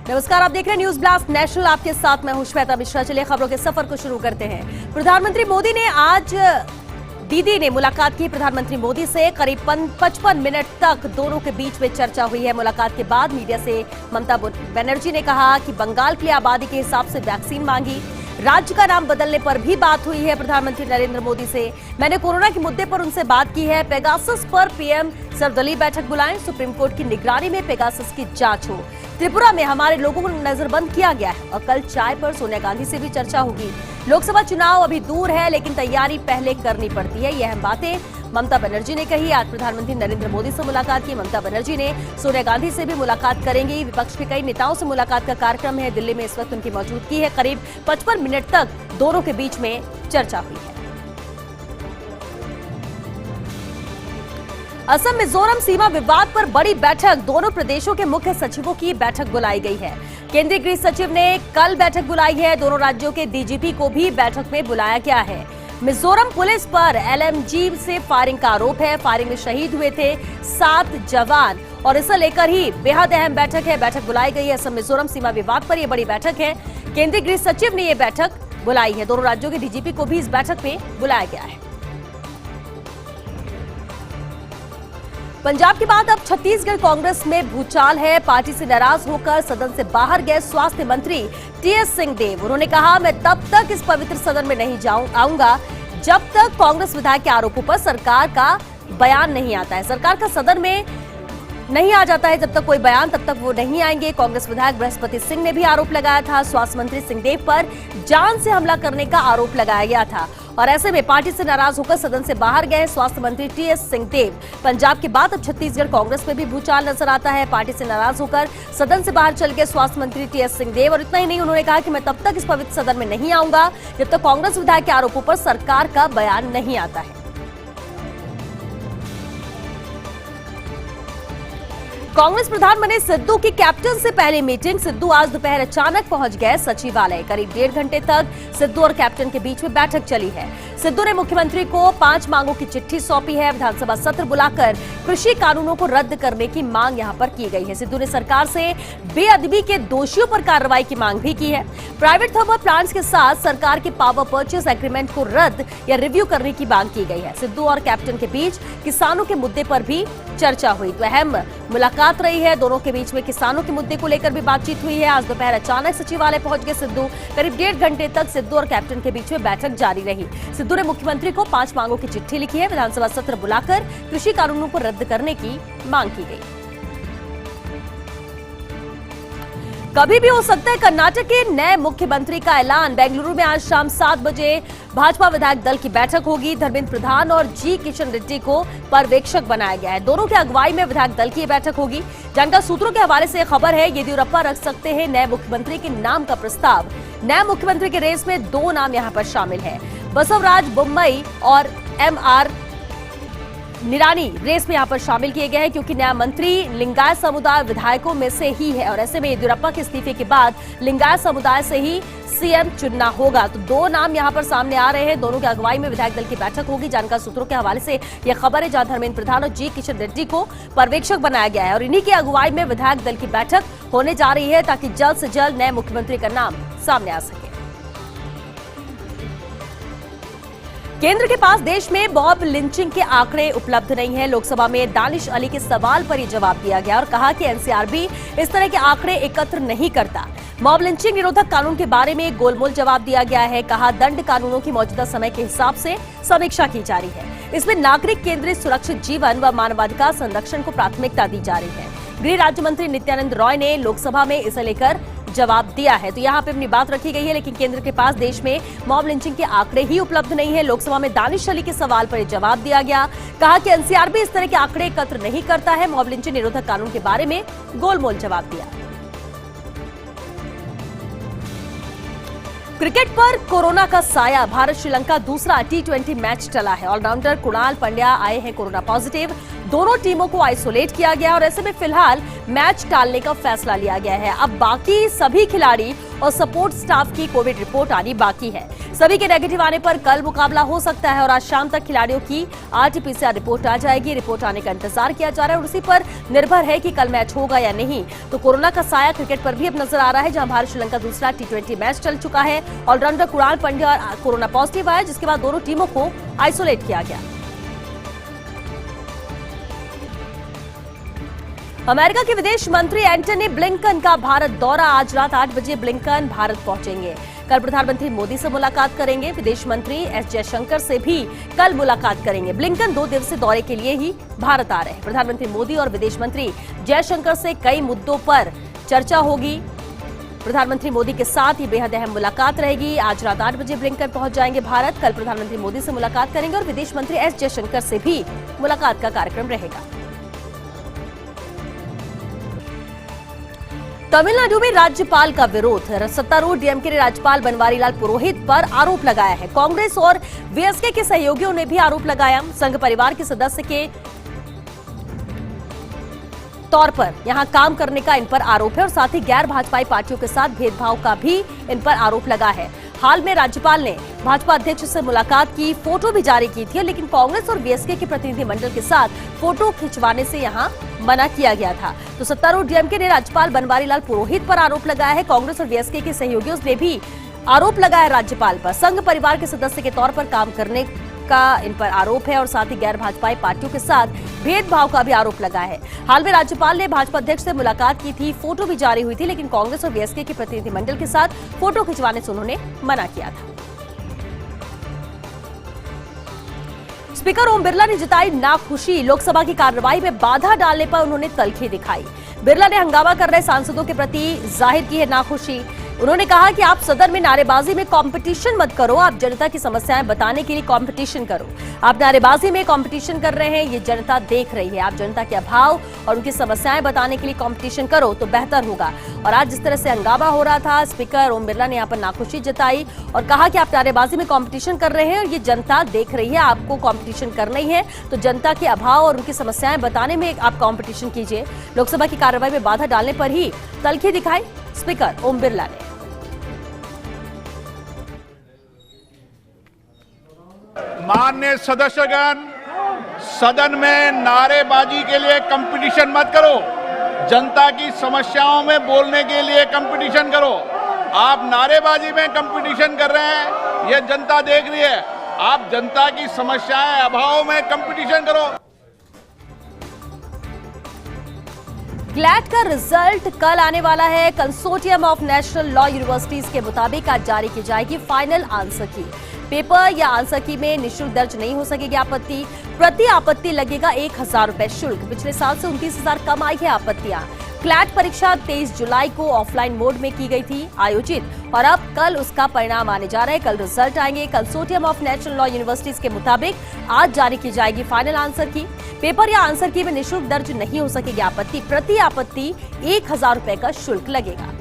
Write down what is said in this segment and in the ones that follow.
नमस्कार, आप देख रहे हैं न्यूज ब्लास्ट नेशनल। आपके साथ मैं हूं श्वेता मिश्रा। चलिए खबरों के सफर को शुरू करते हैं। प्रधानमंत्री मोदी ने आज दीदी ने मुलाकात की। प्रधानमंत्री मोदी से करीब 55 मिनट तक दोनों के बीच में चर्चा हुई है। मुलाकात के बाद मीडिया से ममता बनर्जी ने कहा कि बंगाल के लिए आबादी के हिसाब से वैक्सीन मांगी। राज्य का नाम बदलने पर भी बात हुई है प्रधानमंत्री नरेंद्र मोदी से। मैंने कोरोना के मुद्दे पर उनसे बात की है। पेगासस पर पीएम सर्वदलीय बैठक बुलाएं। सुप्रीम कोर्ट की निगरानी में पेगासस की जांच हो। त्रिपुरा में हमारे लोगों को नजरबंद किया गया है और कल चाय पर सोनिया गांधी से भी चर्चा होगी। लोकसभा चुनाव अभी दूर है, लेकिन तैयारी पहले करनी पड़ती है। यह अहम बातें ममता बनर्जी ने कही। आज प्रधानमंत्री नरेंद्र मोदी से मुलाकात की ममता बनर्जी ने सोनिया गांधी से भी मुलाकात करेंगी। विपक्ष के कई नेताओं से मुलाकात का कार्यक्रम है। दिल्ली में इस वक्त उनकी मौजूदगी है। करीब 55 मिनट तक दोनों के बीच में चर्चा हुई है। असम मिजोरम सीमा विवाद पर बड़ी बैठक। दोनों प्रदेशों के मुख्य सचिवों की बैठक बुलाई गई है। केंद्रीय गृह सचिव ने कल बैठक बुलाई है। दोनों राज्यों के डीजीपी को भी बैठक में बुलाया गया है। मिजोरम पुलिस पर एलएमजी से फायरिंग का आरोप है। फायरिंग में शहीद हुए थे 7 जवान और इसे लेकर ही बेहद अहम बैठक है। बैठक बुलाई गई है। असम मिजोरम सीमा विवाद पर यह बड़ी बैठक है। केंद्रीय गृह सचिव ने यह बैठक बुलाई है। दोनों राज्यों के डीजीपी को भी इस बैठक में बुलाया गया है। पंजाब के बाद अब छत्तीसगढ़ कांग्रेस में भूचाल है। पार्टी से नाराज होकर सदन से बाहर गए स्वास्थ्य मंत्री टीएस सिंहदेव। उन्होंने कहा, मैं तब तक इस पवित्र सदन में नहीं आऊंगा जब तक कांग्रेस विधायक के आरोपों पर सरकार का बयान नहीं आता है। सरकार का सदन में नहीं आ जाता है जब तक कोई बयान, तब तक वो नहीं आएंगे। कांग्रेस विधायक बृहस्पति सिंह ने भी आरोप लगाया था। स्वास्थ्य मंत्री सिंहदेव पर जान से हमला करने का आरोप लगाया गया था और ऐसे में पार्टी से नाराज होकर सदन से बाहर गए स्वास्थ्य मंत्री टीएस सिंहदेव। पंजाब के बाद अब छत्तीसगढ़ कांग्रेस में भी भूचाल नजर आता है। पार्टी से नाराज होकर सदन से बाहर चल गए स्वास्थ्य मंत्री टीएस सिंहदेव और इतना ही नहीं, उन्होंने कहा कि मैं तब तक इस पवित्र सदन में नहीं आऊंगा जब तक कांग्रेस विधायक के आरोपों पर सरकार का बयान नहीं आता है। कांग्रेस प्रधान बने सिद्धू की कैप्टन से पहली मीटिंग। सिद्धू आज दोपहर अचानक पहुंच गए सचिवालय। करीब 1.5 घंटे तक सिद्धू और कैप्टन के बीच में बैठक चली है। सिद्धू ने मुख्यमंत्री को 5 मांगों की चिट्ठी सौंपी है। विधानसभा सत्र बुलाकर कृषि कानूनों को रद्द करने की मांग यहां पर की गई है। सिद्धू ने सरकार से बेअदबी के दोषियों पर कार्रवाई की मांग भी की है। प्राइवेट थर्मल प्लांट्स के साथ सरकार के पावर परचेज एग्रीमेंट को रद्द या रिव्यू करने की मांग की गई है। सिद्धू और कैप्टन के बीच किसानों के मुद्दे पर भी चर्चा हुई। तो अहम मुलाकात रही है। दोनों के बीच में किसानों के मुद्दे को लेकर भी बातचीत हुई है। आज दोपहर अचानक सचिवालय पहुंच गए सिद्धू। करीब 1.5 घंटे तक सिद्धू और कैप्टन के बीच में बैठक जारी रही। सिद्धू ने मुख्यमंत्री को 5 मांगों की चिट्ठी लिखी है। विधानसभा सत्र बुलाकर कृषि कानूनों को रद्द करने की मांग की गई। कभी भी हो सकता है कर्नाटक के नए मुख्यमंत्री का ऐलान। बेंगलुरु में आज शाम 7 बजे भाजपा विधायक दल की बैठक होगी। धर्मेंद्र प्रधान और जी किशन रेड्डी को पर्यवेक्षक बनाया गया है। दोनों के अगुवाई में विधायक दल की बैठक होगी। जानकार सूत्रों के हवाले से खबर है, येदियुरप्पा रख सकते हैं नए मुख्यमंत्री के नाम का प्रस्ताव। नए मुख्यमंत्री के रेस में 2 नाम यहां पर शामिल है। बसवराज बोम्मई और एमआर निरानी रेस में यहां पर शामिल किए गए हैं, क्योंकि नया मंत्री लिंगायत समुदाय विधायकों में से ही है और ऐसे में येदियुरप्पा के इस्तीफे के बाद लिंगायत समुदाय से ही सीएम चुनना होगा। तो 2 नाम यहां पर सामने आ रहे हैं। दोनों की अगुवाई में विधायक दल की बैठक होगी। जानकार सूत्रों के हवाले से यह खबर है, जहां धर्मेंद्र प्रधान और जी किशन रेड्डी को पर्यवेक्षक बनाया गया है और इन्हीं की अगुवाई में विधायक दल की बैठक होने जा रही है, ताकि जल्द से जल्द नए मुख्यमंत्री का नाम सामने आ सके। केंद्र के पास देश में मॉब लिंचिंग के आंकड़े उपलब्ध नहीं है। लोकसभा में दानिश अली के सवाल पर यह जवाब दिया गया और कहा कि एनसीआरबी इस तरह के आंकड़े एकत्र नहीं करता। मॉब लिंचिंग निरोधक कानून के बारे में गोलमोल जवाब दिया गया है। कहा, दंड कानूनों की मौजूदा समय के हिसाब से समीक्षा की जा रही है। इसमें नागरिक केंद्रित सुरक्षित जीवन व मानवाधिकार संरक्षण को प्राथमिकता दी जा रही है। गृह राज्य मंत्री नित्यानंद रॉय ने लोकसभा में इसे लेकर जवाब दिया है। तो यहाँ पे अपनी बात रखी गई है, लेकिन केंद्र के पास देश में मॉब लिंचिंग के आंकड़े ही उपलब्ध नहीं है। लोकसभा में दानिश अली के सवाल पर जवाब दिया गया। कहा कि एनसीआरबी इस तरह के आंकड़े एकत्र नहीं करता है। मॉब लिंचिंग निरोधक कानून के बारे में गोलमोल जवाब दिया। क्रिकेट पर कोरोना का साया। भारत श्रीलंका दूसरा T20 मैच टला है। ऑलराउंडर कुणाल पंड्या आए हैं कोरोना पॉजिटिव। दोनों टीमों को आइसोलेट किया गया और ऐसे में फिलहाल मैच टालने का फैसला लिया गया है। अब बाकी सभी खिलाड़ी और सपोर्ट स्टाफ की कोविड रिपोर्ट आनी बाकी है। सभी के नेगेटिव आने पर कल मुकाबला हो सकता है और आज शाम तक खिलाड़ियों की आरटी-पीसीआर रिपोर्ट आ जाएगी। रिपोर्ट आने का इंतजार किया जा रहा है और उसी पर निर्भर है कि कल मैच होगा या नहीं। तो कोरोना का साया क्रिकेट पर भी अब नजर आ रहा है, जहां भारत श्रीलंका दूसरा टी20 मैच चल चुका है। Allrounder Kunal Pandya corona positive आया, जिसके बाद दोनों टीमों को आइसोलेट किया गया। अमेरिका के विदेश मंत्री एंटनी ब्लिंकन का भारत दौरा। आज रात 8 बजे ब्लिंकन भारत पहुंचेंगे। कल प्रधानमंत्री मोदी से मुलाकात करेंगे। विदेश मंत्री एस जयशंकर से भी कल मुलाकात करेंगे। ब्लिंकन 2 दिवसीय दौरे के लिए ही भारत आ रहे हैं। प्रधानमंत्री मोदी और विदेश मंत्री जयशंकर से कई मुद्दों पर चर्चा होगी। प्रधानमंत्री मोदी के साथ ये बेहद अहम मुलाकात रहेगी। आज रात 8 बजे ब्लिंकन पहुंच जाएंगे भारत। कल प्रधानमंत्री मोदी से मुलाकात करेंगे और विदेश मंत्री एस जयशंकर से भी मुलाकात का कार्यक्रम रहेगा। तमिलनाडु में राज्यपाल का विरोध। सत्तारूढ़ डीएमके ने राज्यपाल बनवारीलाल पुरोहित पर आरोप लगाया है। कांग्रेस और वीएसके के सहयोगियों ने भी आरोप लगाया। संघ परिवार के सदस्य के तौर पर यहां काम करने का इन पर आरोप है और साथ ही गैर भाजपाई पार्टियों के साथ भेदभाव का भी इन पर आरोप लगा है। हाल में राज्यपाल ने भाजपा अध्यक्ष से मुलाकात की, फोटो भी जारी की थी, लेकिन कांग्रेस और वीएसके के प्रतिनिधिमंडल के साथ फोटो खिंचवाने से यहां मना किया गया था। तो सत्तारूढ़ डीएमके ने राज्यपाल बनवारीलाल पुरोहित पर आरोप लगाया है। कांग्रेस और वीएसके के सहयोगियों ने भी आरोप लगाया राज्यपाल पर। संघ परिवार के सदस्य के तौर पर काम करने का इन पर आरोप है और साथ ही गैर भाजपाई पार्टियों के साथ भेदभाव का भी आरोप लगा है। हाल में राज्यपाल ने भाजपा अध्यक्ष से मुलाकात की थी, फोटो भी जारी हुई थी, लेकिन कांग्रेस और वीएसके के प्रतिनिधिमंडल के साथ फोटो खिंचवाने से उन्होंने मना किया था। स्पीकर ओम बिरला ने जताई नाखुशी। लोकसभा की कार्रवाई में बाधा डालने पर उन्होंने तल्खी दिखाई। बिरला ने हंगामा कर रहे सांसदों के प्रति जाहिर की है नाखुशी। उन्होंने कहा कि आप सदन में नारेबाजी में कंपटीशन मत करो, आप जनता की समस्याएं बताने के लिए कंपटीशन करो। आप नारेबाजी में कंपटीशन कर रहे हैं, ये जनता देख रही है। आप जनता के अभाव और उनकी समस्याएं बताने के लिए कंपटीशन करो तो बेहतर होगा। और आज जिस तरह से हंगामा हो रहा था, स्पीकर ओम बिरला ने यहाँ पर नाखुशी जताई और कहा कि आप नारेबाजी में कंपटीशन कर रहे हैं और ये जनता देख रही है। आपको कंपटीशन करना ही है तो जनता के अभाव और उनकी समस्याएं बताने में आप कंपटीशन कीजिए। लोकसभा की कार्रवाई में बाधा डालने पर ही तल्खी दिखाई स्पीकर ओम बिरला ने। माननीय सदस्यगण, सदन में नारेबाजी के लिए कंपटीशन मत करो, जनता की समस्याओं में बोलने के लिए कंपटीशन करो। आप नारेबाजी में कंपटीशन कर रहे हैं, ये जनता देख रही है। आप जनता की समस्याएं अभाव में कंपटीशन करो। ग्लैट का रिजल्ट कल आने वाला है। Consortium of national law universities के मुताबिक आज जारी की जाएगी फाइनल आंसर की। पेपर या आंसर की में निःशुल्क दर्ज नहीं हो सकेगी आपत्ति। प्रति आपत्ति लगेगा 1000 रुपए शुल्क। पिछले साल से 29,000 कम आई है आपत्तियां। क्लैट परीक्षा 23 जुलाई को ऑफलाइन मोड में की गई थी आयोजित और अब कल उसका परिणाम आने जा रहे हैं। कल रिजल्ट आएंगे। Consortium of national law universities के मुताबिक आज जारी की जाएगी फाइनल आंसर की। पेपर या आंसर की में निःशुल्क दर्ज नहीं हो सकेगी आपत्ति। प्रति आपत्ति 1000 रुपए का शुल्क लगेगा।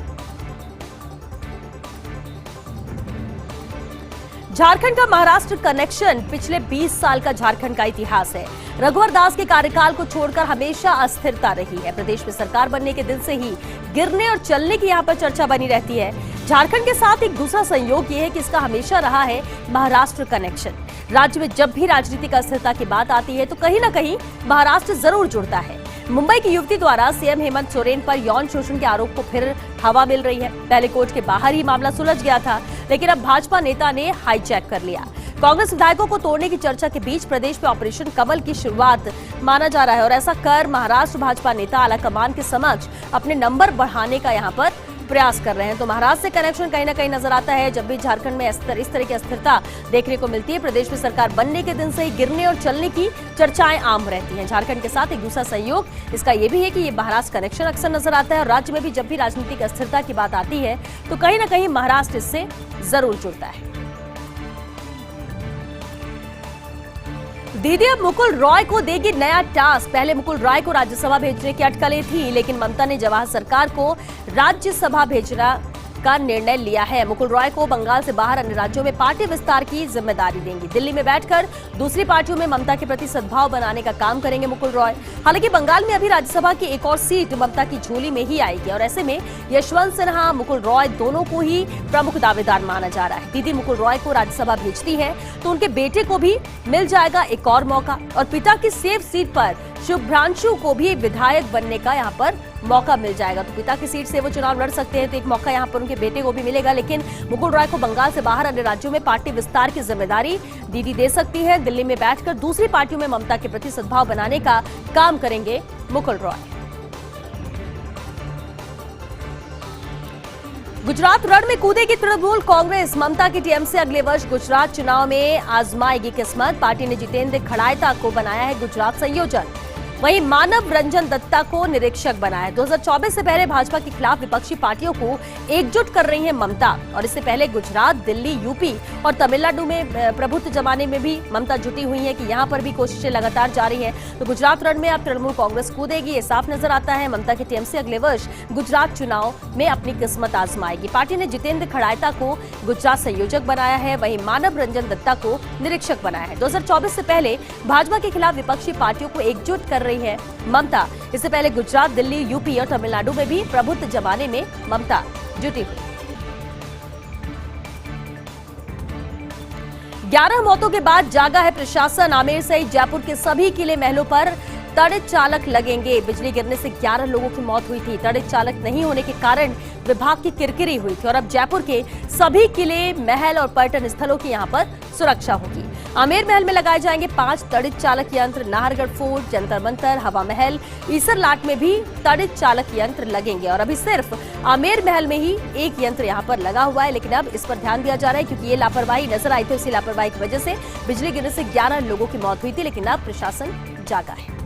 झारखंड का महाराष्ट्र कनेक्शन पिछले 20 साल का झारखंड का इतिहास है। रघुवर दास के कार्यकाल को छोड़कर हमेशा अस्थिरता रही है। प्रदेश में सरकार बनने के दिन से ही गिरने और चलने की यहाँ पर चर्चा बनी रहती है। झारखंड के साथ एक दूसरा संयोग ये है कि इसका हमेशा रहा है महाराष्ट्र कनेक्शन। राज्य में जब भी राजनीतिक अस्थिरता की बात आती है तो कहीं ना कहीं महाराष्ट्र जरूर जुड़ता है। मुंबई की युवती द्वारा सीएम हेमंत सोरेन पर यौन शोषण के आरोप को फिर हवा मिल रही है। पहले कोर्ट के बाहर ही मामला सुलझ गया था, लेकिन अब भाजपा नेता ने हाईजैक कर लिया। कांग्रेस विधायकों को तोड़ने की चर्चा के बीच प्रदेश में ऑपरेशन कमल की शुरुआत माना जा रहा है और ऐसा कर महाराष्ट्र भाजपा नेता आलाकमान के समक्ष अपने नंबर बढ़ाने का यहाँ पर प्रयास कर रहे हैं। तो महाराष्ट्र से कनेक्शन कहीं ना कहीं नजर आता है जब भी झारखंड में इस तरह की अस्थिरता देखने को मिलती है। प्रदेश में सरकार बनने के दिन से ही गिरने और चलने की चर्चाएं आम रहती हैं। झारखंड के साथ एक दूसरा सहयोग इसका यह भी है कि ये महाराष्ट्र कनेक्शन अक्सर नजर आता है और राज्य में भी जब भी राजनीतिक अस्थिरता की बात आती है तो कहीं ना कहीं महाराष्ट्र इससे जरूर जुड़ता है। दीदी अब मुकुल रॉय को देगी नया टास्क। पहले मुकुल रॉय को राज्यसभा भेजने की अटकलें थी, लेकिन ममता ने जवाहर सरकार को राज्यसभा भेजना का निर्णय लिया है। मुकुल रॉय को बंगाल से बाहर अन्य राज्यों में पार्टी विस्तार की जिम्मेदारी देंगी। दिल्ली में बैठकर दूसरी पार्टियों में ममता के प्रति सद्भाव बनाने का काम करेंगे मुकुल रॉय। हालांकि बंगाल में अभी राज्यसभा की एक और सीट ममता की झोली में ही आएगी और ऐसे में यशवंत सिन्हा, मुकुल रॉय दोनों को ही प्रमुख दावेदार माना जा रहा है। दीदी मुकुल रॉय को राज्यसभा भेजती है तो उनके बेटे को भी मिल जाएगा एक और मौका और पिता की सेफ सीट पर शुभ्रांशु को भी विधायक बनने का यहाँ पर मौका मिल जाएगा। तो पिता की सीट से वो चुनाव लड़ सकते हैं तो एक मौका यहाँ पर उनके बेटे को भी मिलेगा। लेकिन मुकुल रॉय को बंगाल से बाहर अन्य राज्यों में पार्टी विस्तार की जिम्मेदारी दीदी दे सकती है। दिल्ली में बैठकर दूसरी पार्टियों में ममता के प्रति सद्भाव बनाने का काम करेंगे मुकुल रॉय। गुजरात रण में कूदेगी तृणमूल कांग्रेस। ममता की टीएमसी अगले वर्ष गुजरात चुनाव में आजमाएगी किस्मत। पार्टी ने जितेंद्र खड़ायता को बनाया है गुजरात संयोजक। वहीं मानव रंजन दत्ता को निरीक्षक बनाया है। 2024 से पहले भाजपा के खिलाफ विपक्षी पार्टियों को एकजुट कर रही है ममता और इससे पहले गुजरात, दिल्ली, यूपी और तमिलनाडु में प्रभुत्व जमाने में भी ममता जुटी हुई है कि यहां पर भी कोशिशें लगातार जारी है। तो गुजरात रण में अब तृणमूल कांग्रेस कूदेगी, ये साफ नजर आता है। ममता की टीएमसी अगले वर्ष गुजरात चुनाव में अपनी किस्मत आजमाएगी। पार्टी ने जितेंद्र खड़ायता को गुजरात संयोजक बनाया है, वहीं मानव रंजन दत्ता को निरीक्षक बनाया है। 2024 से पहले भाजपा के खिलाफ विपक्षी पार्टियों को एकजुट कर रही है ममता। इससे पहले गुजरात, दिल्ली, यूपी और तमिलनाडु में भी प्रभुत्व जमाने में ममता जुटी हुई। 11 मौतों के बाद जागा है प्रशासन। आमेर सहित जयपुर के सभी किले महलों पर तड़ित चालक लगेंगे। बिजली गिरने से 11 लोगों की मौत हुई थी। तड़ित चालक नहीं होने के कारण विभाग की किरकिरी हुई थी और अब जयपुर के सभी किले, महल और पर्यटन स्थलों की यहां पर सुरक्षा होगी। आमेर महल में लगाए जाएंगे 5 तड़ित चालक यंत्र। नाहरगढ़ फोर्ट, जंतर मंतर, हवा महल, ईसरलाट में भी तड़ित चालक यंत्र लगेंगे और अभी सिर्फ आमेर महल में ही एक यंत्र यहां पर लगा हुआ है। लेकिन अब इस पर ध्यान दिया जा रहा है क्योंकि ये लापरवाही नजर आई थी। इसी लापरवाही की वजह से बिजली गिरने से 11 लोगों की मौत हुई थी। लेकिन अब प्रशासन जागा है।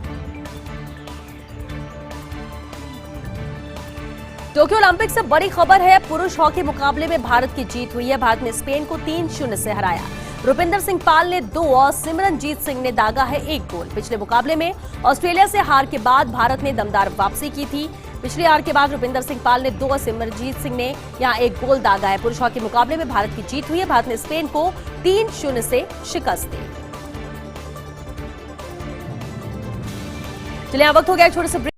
टोक्यो ओलंपिक से बड़ी खबर है। पुरुष हॉकी मुकाबले में भारत की जीत हुई है। भारत ने स्पेन को 3-0 से हराया। रुपिंदर सिंह पाल ने 2 और सिमरनजीत सिंह ने दागा है 1 गोल। पिछले मुकाबले में ऑस्ट्रेलिया से हार के बाद भारत ने दमदार वापसी की थी। पिछली हार के बाद रुपिंदर सिंह पाल ने 2 और सिमरनजीत सिंह ने यहां 1 गोल दागा है। पुरुष हॉकी मुकाबले में भारत की जीत हुई है। भारत ने स्पेन को 3-0 से शिकस्त दी। चलिए अब वक्त हो गया छोटे से